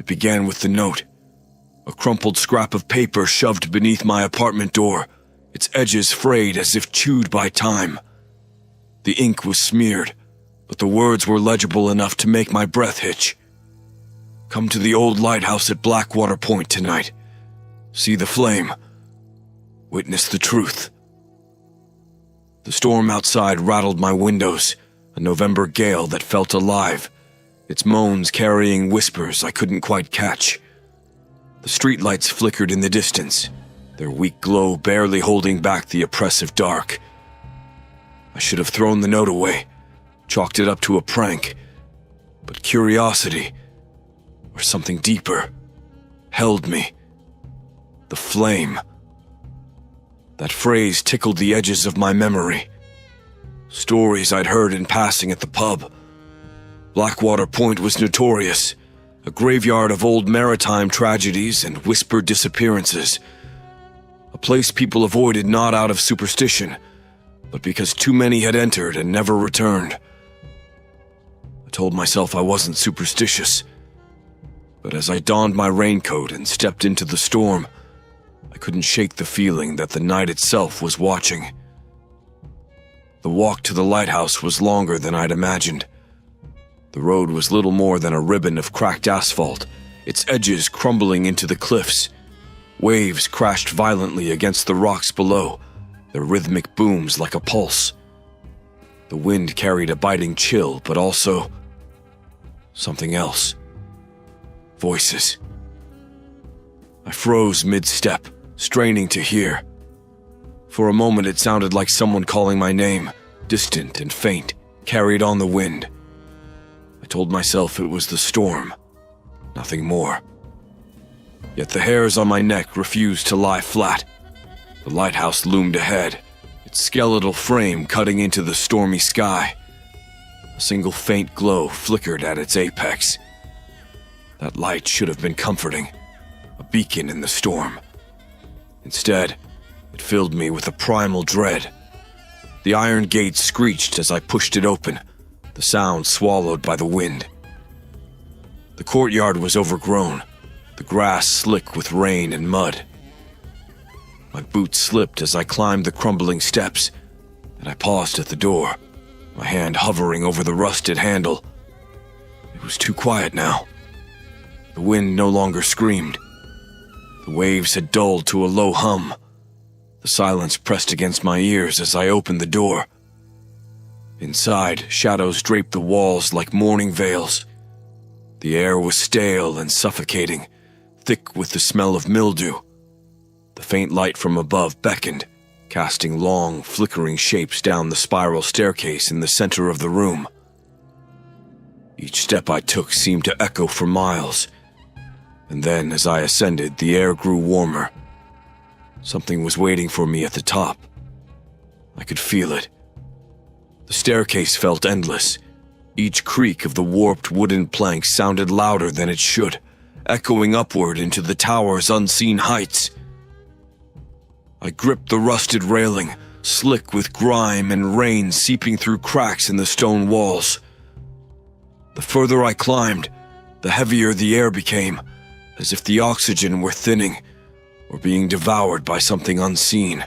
It began with the note. A crumpled scrap of paper shoved beneath my apartment door, its edges frayed as if chewed by time. The ink was smeared, but the words were legible enough to make my breath hitch. Come to the old lighthouse at Blackwater Point tonight. See the flame. Witness the truth. The storm outside rattled my windows, a November gale that felt alive, its moans carrying whispers I couldn't quite catch. The streetlights flickered in the distance, their weak glow barely holding back the oppressive dark. I should have thrown the note away, chalked it up to a prank, but curiosity, or something deeper, held me. The flame. That phrase tickled the edges of my memory. Stories I'd heard in passing at the pub. Blackwater Point was notorious, a graveyard of old maritime tragedies and whispered disappearances. A place people avoided not out of superstition, but because too many had entered and never returned. I told myself I wasn't superstitious, but as I donned my raincoat and stepped into the storm, I couldn't shake the feeling that the night itself was watching. The walk to the lighthouse was longer than I'd imagined. The road was little more than a ribbon of cracked asphalt, its edges crumbling into the cliffs. Waves crashed violently against the rocks below, their rhythmic booms like a pulse. The wind carried a biting chill, but also something else. Voices. I froze mid-step, straining to hear. For a moment it sounded like someone calling my name, distant and faint, carried on the wind. I told myself it was the storm, nothing more. Yet the hairs on my neck refused to lie flat. The lighthouse loomed ahead, its skeletal frame cutting into the stormy sky. A single faint glow flickered at its apex. That light should have been comforting, a beacon in the storm. Instead, it filled me with a primal dread. The iron gate screeched as I pushed it open, the sound swallowed by the wind. The courtyard was overgrown, the grass slick with rain and mud. My boots slipped as I climbed the crumbling steps, and I paused at the door, my hand hovering over the rusted handle. It was too quiet now. The wind no longer screamed. The waves had dulled to a low hum. The silence pressed against my ears as I opened the door. Inside, shadows draped the walls like mourning veils. The air was stale and suffocating, thick with the smell of mildew. The faint light from above beckoned, casting long, flickering shapes down the spiral staircase in the center of the room. Each step I took seemed to echo for miles. And then, as I ascended, the air grew warmer. Something was waiting for me at the top. I could feel it. The staircase felt endless. Each creak of the warped wooden planks sounded louder than it should, echoing upward into the tower's unseen heights. I gripped the rusted railing, slick with grime and rain seeping through cracks in the stone walls. The further I climbed, the heavier the air became, as if the oxygen were thinning or being devoured by something unseen.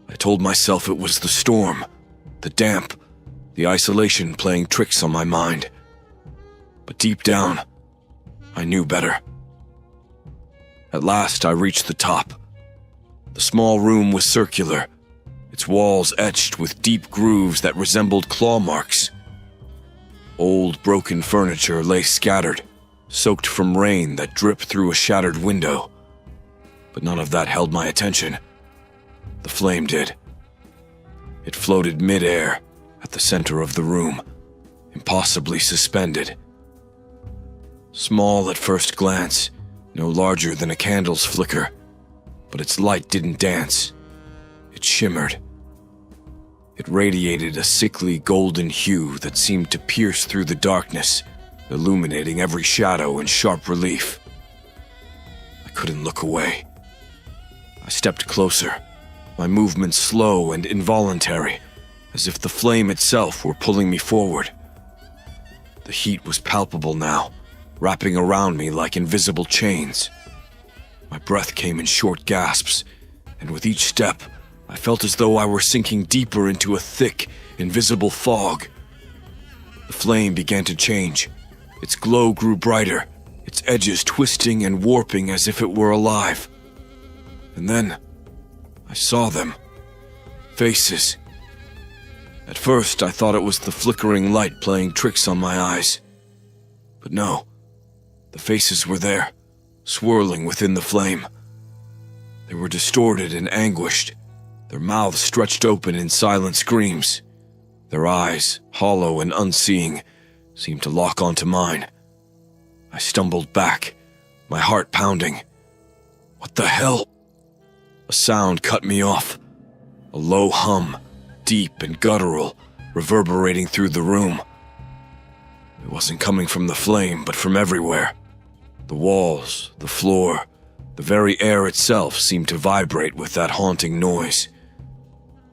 I told myself it was the storm, the damp, the isolation playing tricks on my mind. But deep down, I knew better. At last, I reached the top. The small room was circular, its walls etched with deep grooves that resembled claw marks. Old, broken furniture lay scattered, soaked from rain that dripped through a shattered window. But none of that held my attention. The flame did. It floated mid-air at the center of the room, impossibly suspended. Small at first glance, no larger than a candle's flicker, but its light didn't dance. It shimmered. It radiated a sickly golden hue that seemed to pierce through the darkness, illuminating every shadow in sharp relief. I couldn't look away. I stepped closer, my movements slow and involuntary, as if the flame itself were pulling me forward. The heat was palpable now, wrapping around me like invisible chains. My breath came in short gasps, and with each step, I felt as though I were sinking deeper into a thick, invisible fog. The flame began to change. Its glow grew brighter, its edges twisting and warping as if it were alive. And then, I saw them. Faces. At first, I thought it was the flickering light playing tricks on my eyes. But no, the faces were there, swirling within the flame. They were distorted and anguished, their mouths stretched open in silent screams. Their eyes, hollow and unseeing, seemed to lock onto mine. I stumbled back, my heart pounding. What the hell? A sound cut me off. A low hum, deep and guttural, reverberating through the room. It wasn't coming from the flame, but from everywhere. The walls, the floor, the very air itself seemed to vibrate with that haunting noise.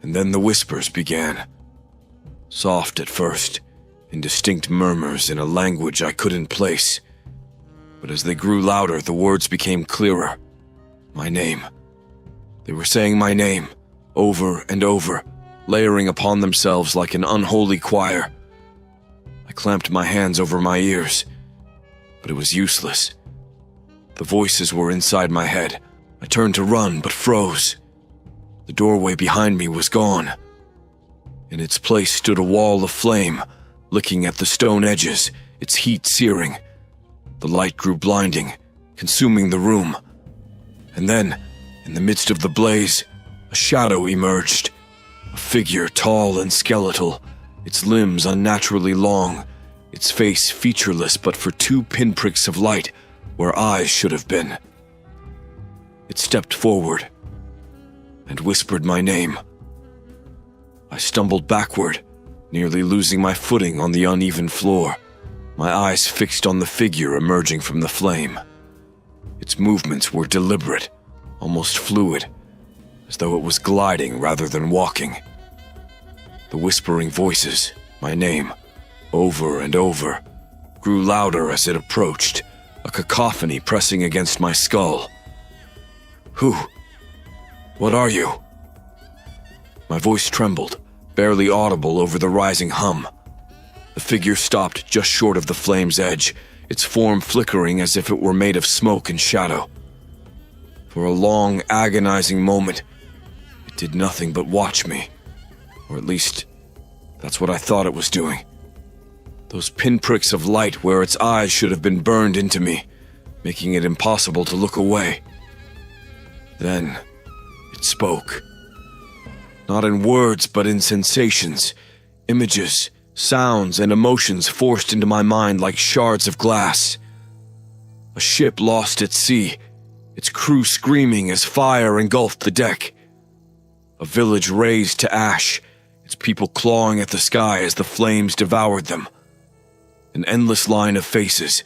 And then the whispers began. Soft at first, indistinct murmurs in a language I couldn't place. But as they grew louder, the words became clearer. My name. They were saying my name, over and over, layering upon themselves like an unholy choir. I clamped my hands over my ears, but it was useless. The voices were inside my head. I turned to run, but froze. The doorway behind me was gone. In its place stood a wall of flame, licking at the stone edges, its heat searing. The light grew blinding, consuming the room. And then, in the midst of the blaze, a shadow emerged. A figure tall and skeletal, its limbs unnaturally long, its face featureless but for 2 pinpricks of light where eyes should have been. It stepped forward and whispered my name. I stumbled backward, nearly losing my footing on the uneven floor, my eyes fixed on the figure emerging from the flame. Its movements were deliberate, almost fluid, as though it was gliding rather than walking. The whispering voices, my name, over and over, grew louder as it approached, a cacophony pressing against my skull. Who? What are you? My voice trembled, barely audible over the rising hum. The figure stopped just short of the flame's edge, its form flickering as if it were made of smoke and shadow. For a long, agonizing moment, it did nothing but watch me. Or at least, that's what I thought it was doing. Those pinpricks of light where its eyes should have been burned into me, making it impossible to look away. Then, it spoke. Not in words, but in sensations, images, sounds, and emotions forced into my mind like shards of glass. A ship lost at sea, its crew screaming as fire engulfed the deck. A village razed to ash, its people clawing at the sky as the flames devoured them. An endless line of faces,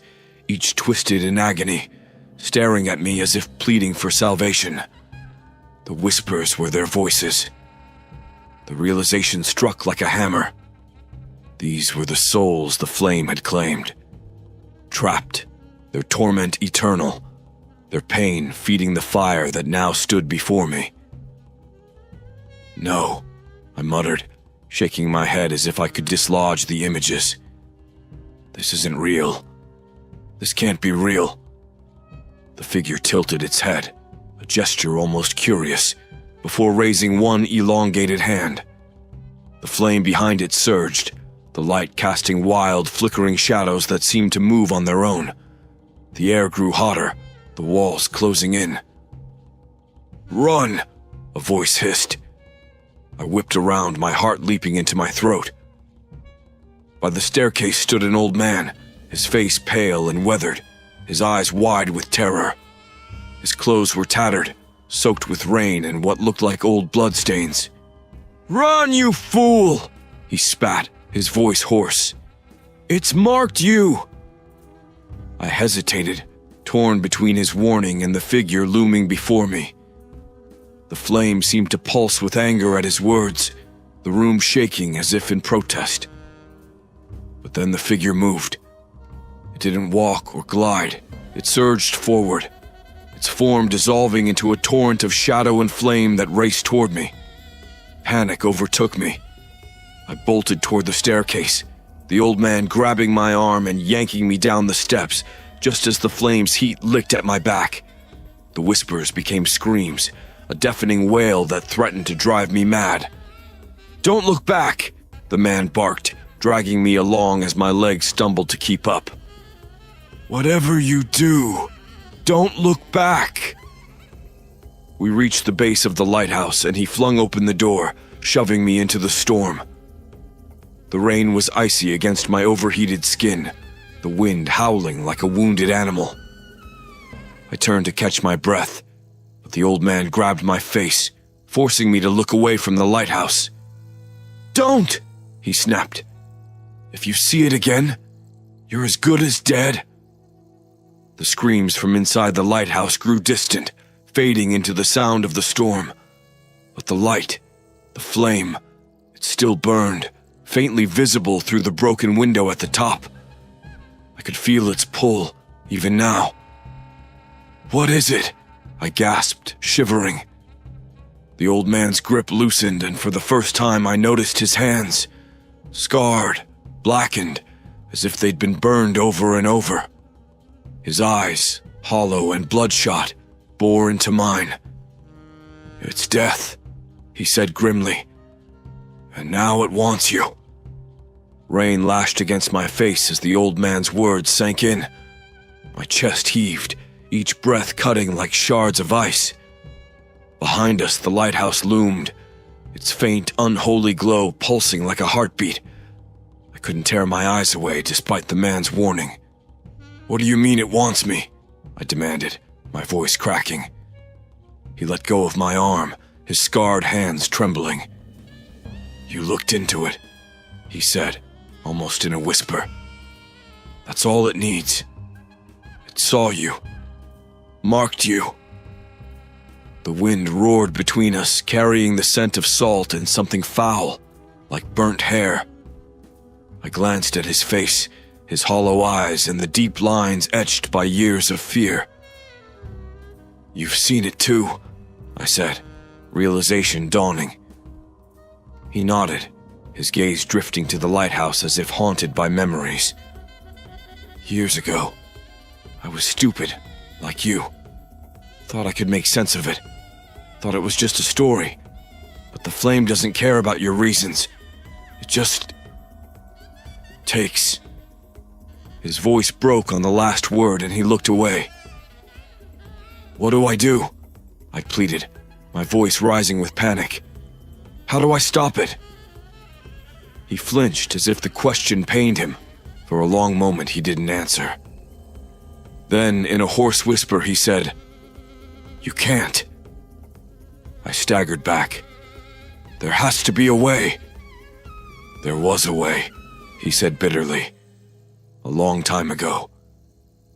each twisted in agony, staring at me as if pleading for salvation. The whispers were their voices. The realization struck like a hammer. These were the souls the flame had claimed. Trapped, their torment eternal, their pain feeding the fire that now stood before me. No, I muttered, shaking my head as if I could dislodge the images. This isn't real. This can't be real. The figure tilted its head, a gesture almost curious, before raising one elongated hand. The flame behind it surged, the light casting wild, flickering shadows that seemed to move on their own. The air grew hotter, the walls closing in. "Run!" a voice hissed. I whipped around, my heart leaping into my throat. By the staircase stood an old man, his face pale and weathered, his eyes wide with terror. His clothes were tattered, soaked with rain and what looked like old bloodstains. "Run, you fool!" he spat, his voice hoarse. "It's marked you!" I hesitated, torn between his warning and the figure looming before me. The flame seemed to pulse with anger at his words, the room shaking as if in protest. But then the figure moved. It didn't walk or glide. It surged forward, its form dissolving into a torrent of shadow and flame that raced toward me. Panic overtook me. I bolted toward the staircase, the old man grabbing my arm and yanking me down the steps, just as the flame's heat licked at my back. The whispers became screams, a deafening wail that threatened to drive me mad. "Don't look back!" the man barked, dragging me along as my legs stumbled to keep up. "Whatever you do, don't look back!" We reached the base of the lighthouse and he flung open the door, shoving me into the storm. The rain was icy against my overheated skin, the wind howling like a wounded animal. I turned to catch my breath, but the old man grabbed my face, forcing me to look away from the lighthouse. "Don't!" he snapped. "If you see it again, you're as good as dead." The screams from inside the lighthouse grew distant, fading into the sound of the storm. But the light, the flame, it still burned, faintly visible through the broken window at the top. I could feel its pull, even now. "What is it?" I gasped, shivering. The old man's grip loosened, and for the first time I noticed his hands, scarred, blackened, as if they'd been burned over and over. His eyes, hollow and bloodshot, bore into mine. "It's death," he said grimly. "And now it wants you." Rain lashed against my face as the old man's words sank in. My chest heaved, each breath cutting like shards of ice. Behind us, the lighthouse loomed, its faint, unholy glow pulsing like a heartbeat. I couldn't tear my eyes away despite the man's warning. "What do you mean it wants me?" I demanded, my voice cracking. He let go of my arm, his scarred hands trembling. "You looked into it," he said, almost in a whisper. "That's all it needs. It saw you, marked you." The wind roared between us, carrying the scent of salt and something foul, like burnt hair. I glanced at his face, his hollow eyes and the deep lines etched by years of fear. "You've seen it too," I said, realization dawning. He nodded, his gaze drifting to the lighthouse as if haunted by memories. "Years ago, I was stupid, like you. Thought I could make sense of it. Thought it was just a story. But the flame doesn't care about your reasons. It just takes." His voice broke on the last word and he looked away. "What do I do?" I pleaded, my voice rising with panic. "How do I stop it?" He flinched as if the question pained him. For a long moment he didn't answer. Then, in a hoarse whisper, he said, "You can't." I staggered back. "There has to be a way." "There was a way," he said bitterly. "A long time ago.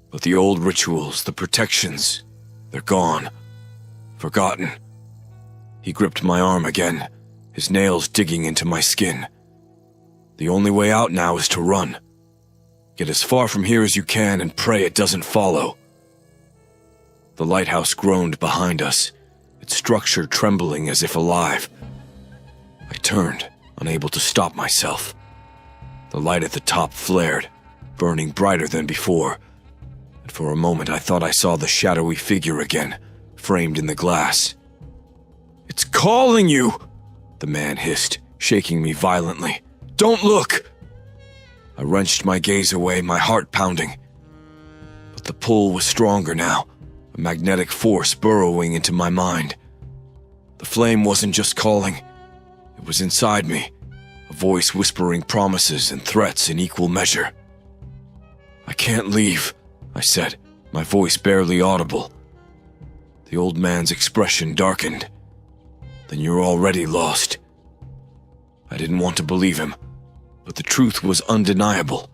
But the old rituals, the protections, they're gone. Forgotten." He gripped my arm again, his nails digging into my skin. "The only way out now is to run. Get as far from here as you can and pray it doesn't follow." The lighthouse groaned behind us, its structure trembling as if alive. I turned, unable to stop myself. The light at the top flared, burning brighter than before, and for a moment I thought I saw the shadowy figure again, framed in the glass. "It's calling you!" the man hissed, shaking me violently. "Don't look!" I wrenched my gaze away, my heart pounding. But the pull was stronger now, a magnetic force burrowing into my mind. The flame wasn't just calling. It was inside me, a voice whispering promises and threats in equal measure. "I can't leave," I said, my voice barely audible. The old man's expression darkened. "Then you're already lost." I didn't want to believe him, but the truth was undeniable.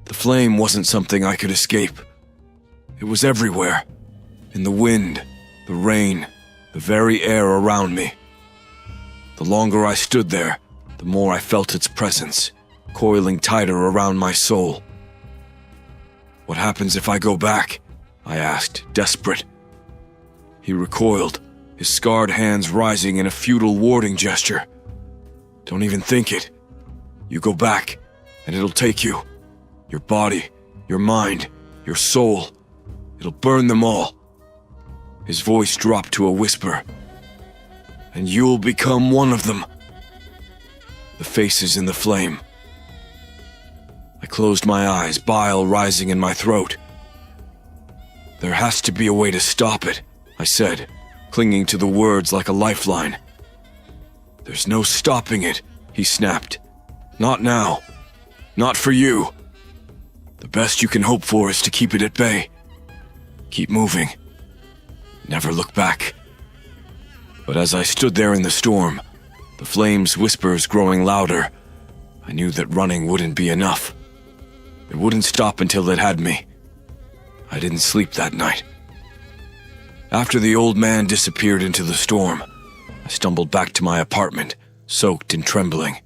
The flame wasn't something I could escape. It was everywhere, in the wind, the rain, the very air around me. The longer I stood there, the more I felt its presence, coiling tighter around my soul. "What happens if I go back?" I asked, desperate. He recoiled, his scarred hands rising in a futile warding gesture. "Don't even think it. You go back, and it'll take you. Your body, your mind, your soul. It'll burn them all." His voice dropped to a whisper. "And you'll become one of them." The faces in the flame. I closed my eyes, bile rising in my throat. "There has to be a way to stop it," I said, clinging to the words like a lifeline. "There's no stopping it," he snapped. "Not now. Not for you. The best you can hope for is to keep it at bay. Keep moving. Never look back." But as I stood there in the storm, the flames' whispers growing louder, I knew that running wouldn't be enough. It wouldn't stop until it had me. I didn't sleep that night. After the old man disappeared into the storm, I stumbled back to my apartment, soaked and trembling.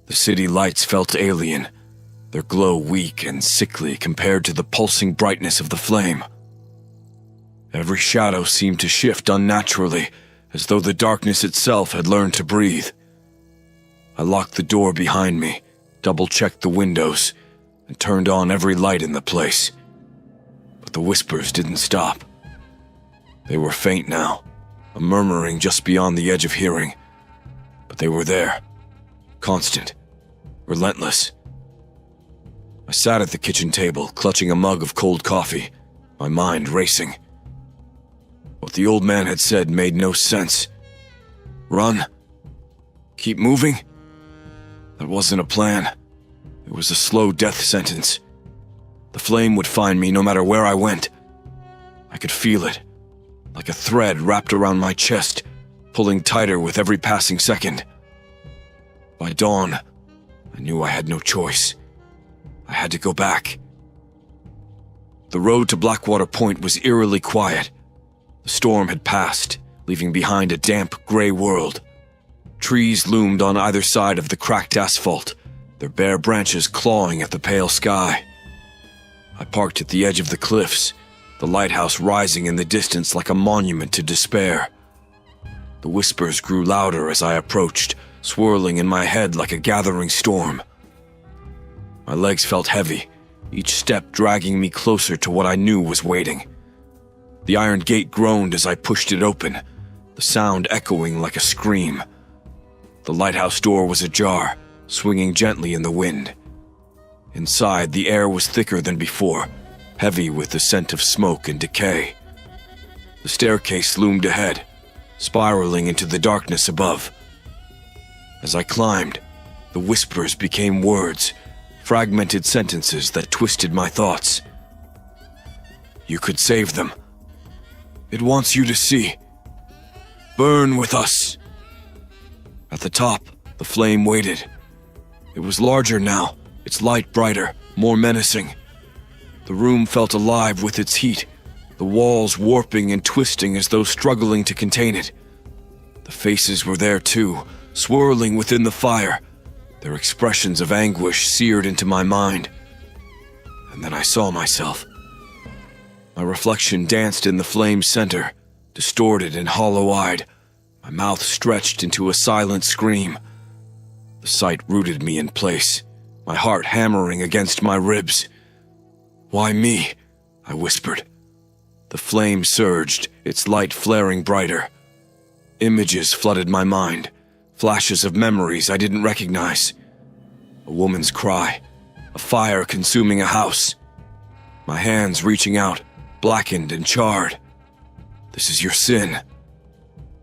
The city lights felt alien, their glow weak and sickly compared to the pulsing brightness of the flame. Every shadow seemed to shift unnaturally, as though the darkness itself had learned to breathe. I locked the door behind me, double-checked the windows, and turned on every light in the place. But the whispers didn't stop. They were faint now, a murmuring just beyond the edge of hearing. But they were there, constant, relentless. I sat at the kitchen table, clutching a mug of cold coffee, my mind racing. What the old man had said made no sense. Run? Keep moving? That wasn't a plan. It was a slow death sentence. The flame would find me no matter where I went. I could feel it, like a thread wrapped around my chest, pulling tighter with every passing second. By dawn, I knew I had no choice. I had to go back. The road to Blackwater Point was eerily quiet. The storm had passed, leaving behind a damp, gray world. Trees loomed on either side of the cracked asphalt, their bare branches clawing at the pale sky. I parked at the edge of the cliffs, the lighthouse rising in the distance like a monument to despair. The whispers grew louder as I approached, swirling in my head like a gathering storm. My legs felt heavy, each step dragging me closer to what I knew was waiting. The iron gate groaned as I pushed it open, the sound echoing like a scream. The lighthouse door was ajar, swinging gently in the wind. Inside, the air was thicker than before, heavy with the scent of smoke and decay. The staircase loomed ahead, spiraling into the darkness above. As I climbed, the whispers became words, fragmented sentences that twisted my thoughts. "You could save them. It wants you to see. Burn with us." At the top, the flame waited. It was larger now, its light brighter, more menacing. The room felt alive with its heat, the walls warping and twisting as though struggling to contain it. The faces were there too, swirling within the fire, their expressions of anguish seared into my mind. And then I saw myself. My reflection danced in the flame's center, distorted and hollow-eyed, my mouth stretched into a silent scream. The sight rooted me in place, my heart hammering against my ribs. "Why me?" I whispered. The flame surged, its light flaring brighter. Images flooded my mind, flashes of memories I didn't recognize. A woman's cry, a fire consuming a house. My hands reaching out, blackened and charred. "This is your sin."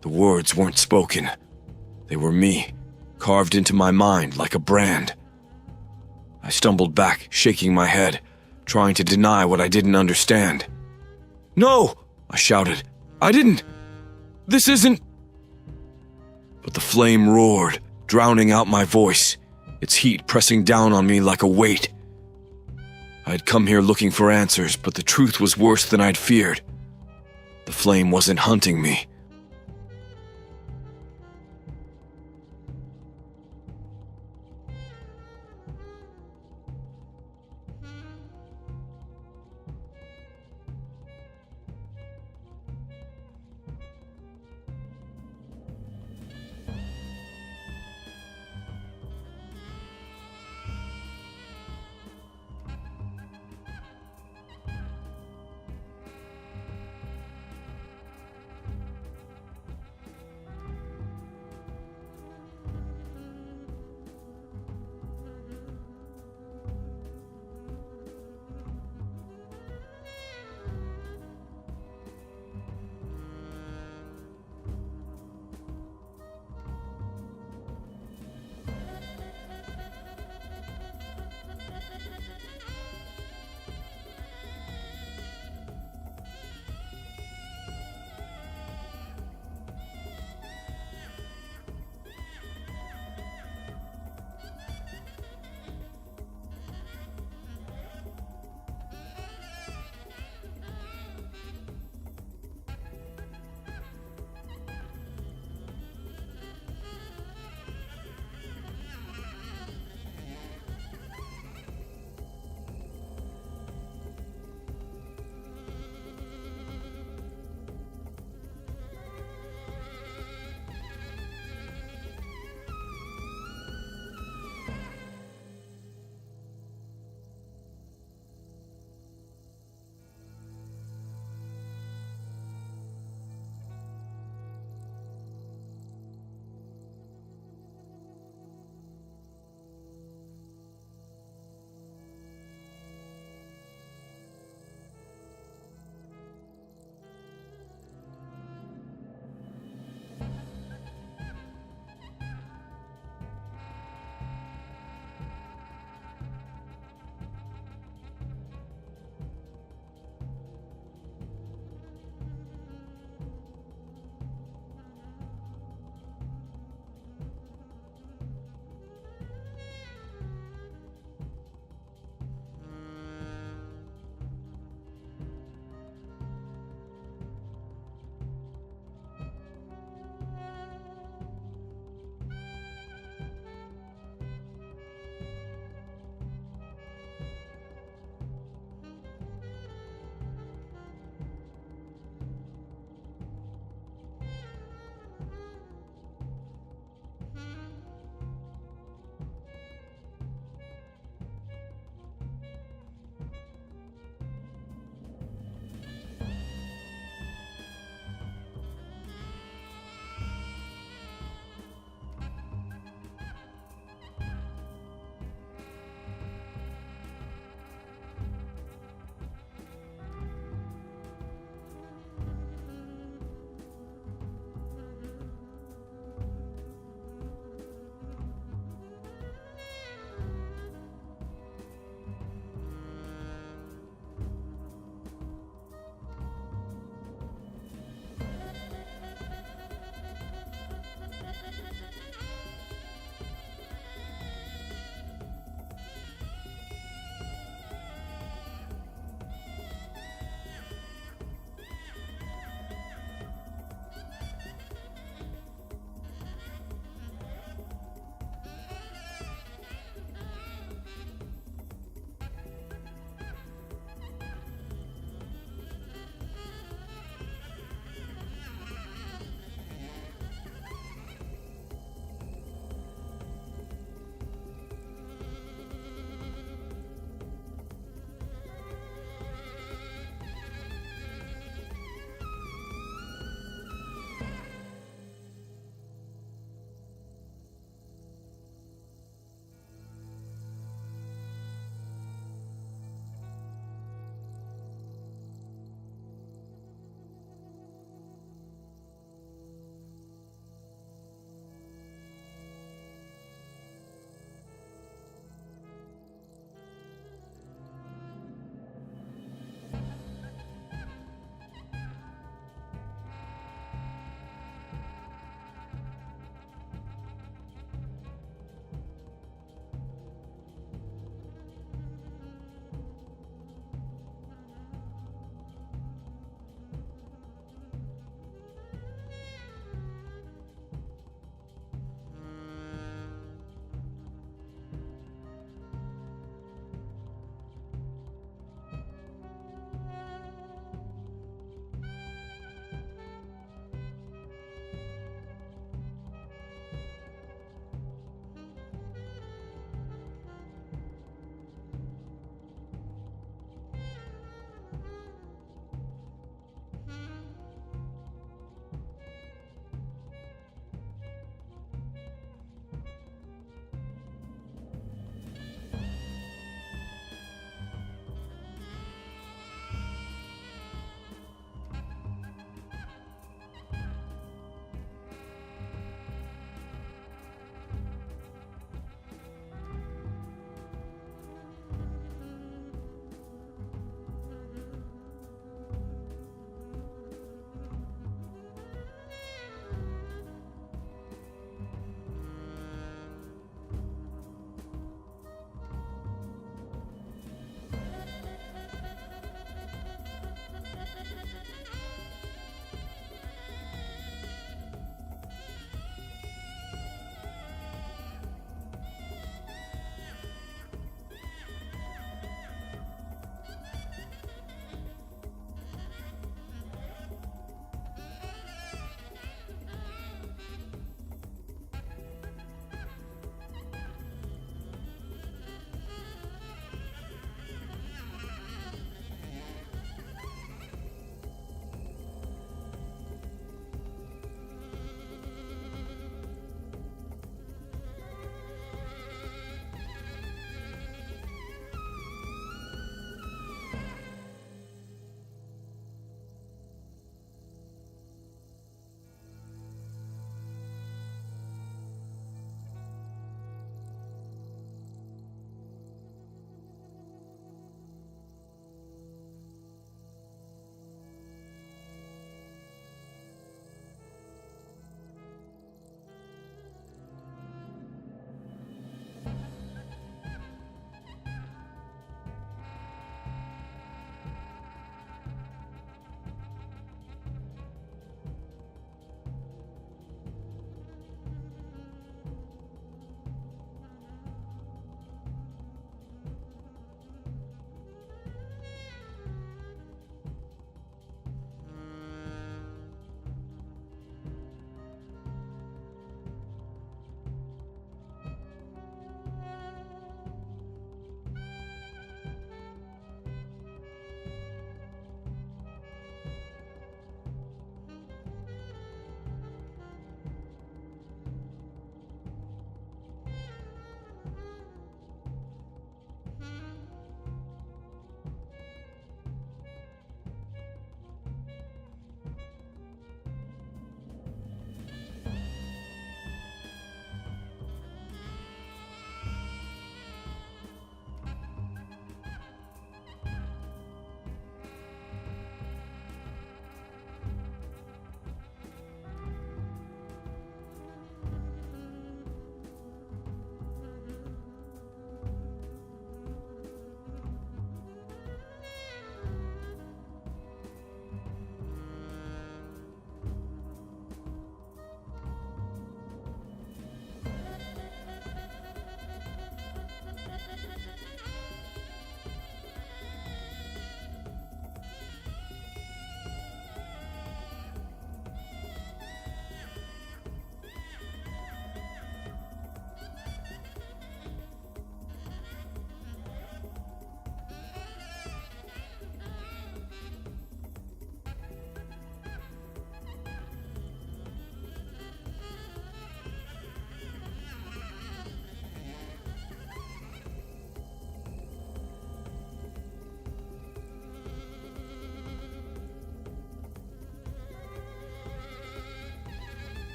The words weren't spoken. They were me, carved into my mind like a brand. I stumbled back, shaking my head, trying to deny what I didn't understand. "No!" I shouted. "I didn't! This isn't—" But the flame roared, drowning out my voice, its heat pressing down on me like a weight. I had come here looking for answers, but the truth was worse than I'd feared. The flame wasn't hunting me.